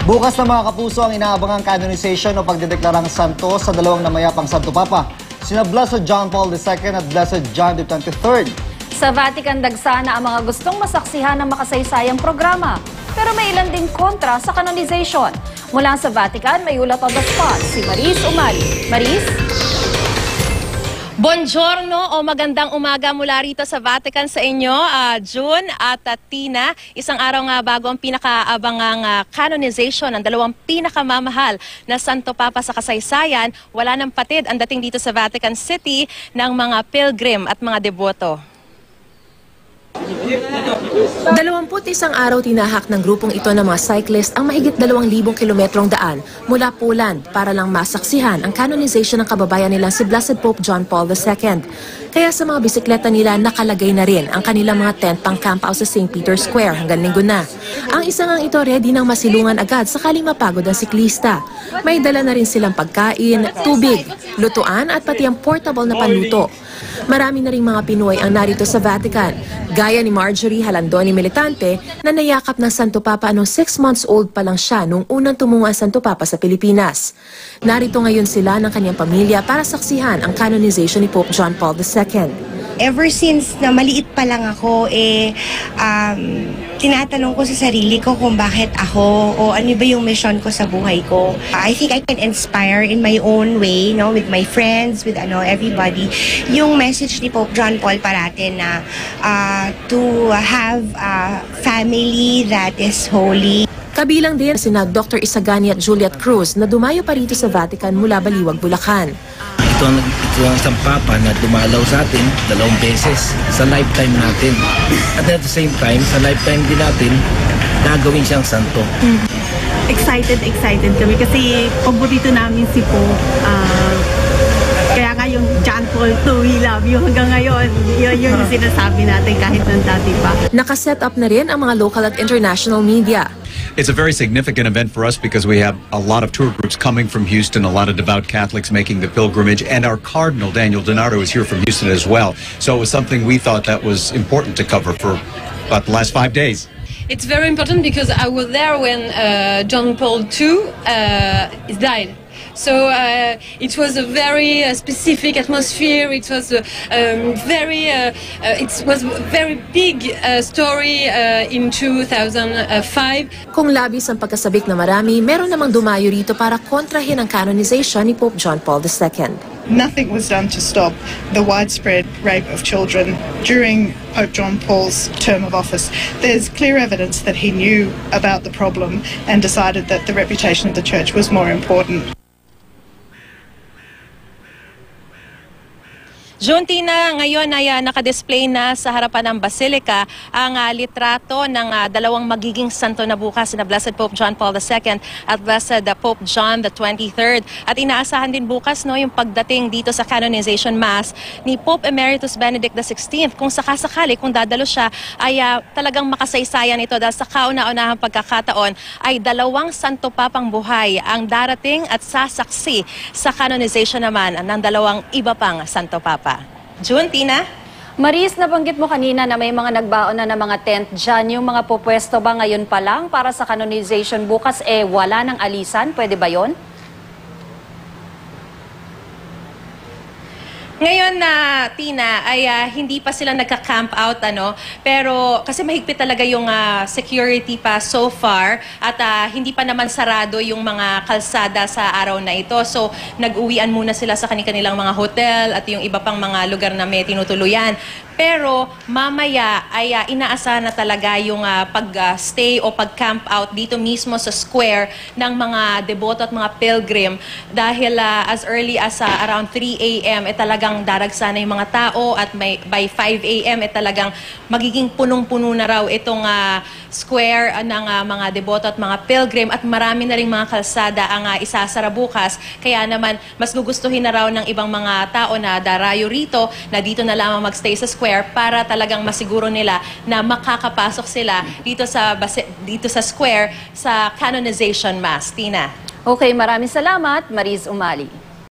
Bukas na mga kapuso ang inaabangang canonization o pagdedeklarang santo sa dalawang namayapang Santo Papa, sina Blessed John Paul II at Blessed John the 23rd. Sa Vatican, dagsana ang mga gustong masaksihan ng makasaysayang programa. Pero may ilan ding kontra sa canonization. Mula sa Vatican, may ulat on the spot si Maris Umali. Maris? Buongiorno o magandang umaga mula rito sa Vatican sa inyo, June at Tina. Isang araw nga bago ang pinakaabangang canonization ng dalawang pinakamamahal na Santo Papa sa kasaysayan, wala nang patid ang dating dito sa Vatican City ng mga pilgrim at mga deboto. 21 araw tinahak ng grupong ito ng mga cyclist ang mahigit 2,000 kilometrong daan mula Poland para lang masaksihan ang canonization ng kababayan nilang si Blessed Pope John Paul II. Kaya sa mga bisikleta nila nakalagay na rin ang kanilang mga tent pang camp out sa St. Peter's Square hanggang Linggo na. Ang isang ito ready nang masilungan agad sakaling mapagod ang siklista. May dala na rin silang pagkain, tubig, lutuan at pati ang portable na panluto. Marami na ring mga Pinoy ang narito sa Vatican, gaya ni Marjorie Halandoni Militante na nayakap ng Santo Papa noong 6 months old pa lang siya nung unang tumungo ang Santo Papa sa Pilipinas. Narito ngayon sila ng kanyang pamilya para saksihan ang canonization ni Pope John Paul II. Ever since na maliit pa lang ako, tinatanong ko sa sarili ko kung bakit ako o ano ba yung mission ko sa buhay ko. I think I can inspire in my own way, no, with my friends, with everybody. Yung message ni Pope John Paul parate na to have a family that is holy. Kabilang din sina Dr. Isagani at Juliet Cruz na dumayo pa rito sa Vatican mula Baliwag, Bulacan. Ito ang isang papa na dumalaw sa atin 2 beses sa lifetime natin. At at the same time, sa lifetime din natin, nagawin siyang santo. Excited kami kasi paborito namin si Pope. Kaya nga yung John Paul II, we love you hanggang ngayon. Yun yung sinasabi natin kahit nung dati pa. Nakaset up na rin ang mga local at international media. It's a very significant event for us because we have a lot of tour groups coming from Houston, a lot of devout Catholics making the pilgrimage, and our Cardinal, Daniel Donato, is here from Houston as well. So it was something we thought that was important to cover for about the last 5 days. It's very important because I was there when John Paul II died. So it was a very specific atmosphere. It was a very big story in 2005. Kung labis ang pagkasabik na marami, meron namang dumayo rito para kontrahin ang canonization ni Pope John Paul II. Nothing was done to stop the widespread rape of children during Pope John Paul's term of office. There's clear evidence that he knew about the problem and decided that the reputation of the church was more important. Juntina, ngayon ay nakadisplay na sa harapan ng Basilica ang litrato ng dalawang magiging santo na bukas na Blessed Pope John Paul II at Blessed Pope John the 23rd. At inaasahan din bukas yung pagdating dito sa canonization mass ni Pope Emeritus Benedict XVI. Kung sakasakali, kung dadalo siya, ay talagang makasaysayan ito dahil sa kauna-unahang pagkakataon ay dalawang santo papang buhay ang darating at sasaksi sa canonization naman ng dalawang iba pang santo papa. June, Tina? Maris, nabanggit mo kanina na may mga nagbaon na ng mga tent dyan. Yung mga pupwesto ba ngayon pa lang para sa canonization bukas, wala ng alisan? Pwede ba yon? Ngayon na, Tina, ay hindi pa sila nagka-camp out, pero kasi mahigpit talaga yung security pa so far at hindi pa naman sarado yung mga kalsada sa araw na ito. So, nag-uwian muna sila sa kanilang mga hotel at yung iba pang mga lugar na may tinutuluyan. Pero mamaya ay inaasahan na talaga yung pag-stay o pag-camp out dito mismo sa square ng mga deboto at mga pilgrim dahil as early as around 3 a.m. Talagang daragsa na yung mga tao at by 5 a.m. talagang magiging punong-puno na raw itong square ng mga deboto at mga pilgrim at marami na rin mga kalsada ang isasara bukas. Kaya naman mas gugustuhin na raw ng ibang mga tao na darayo rito na dito na lamang magstay sa square para talagang masiguro nila na makakapasok sila dito sa square sa canonization mass. Tina. Okay, maraming salamat, Maris Umali.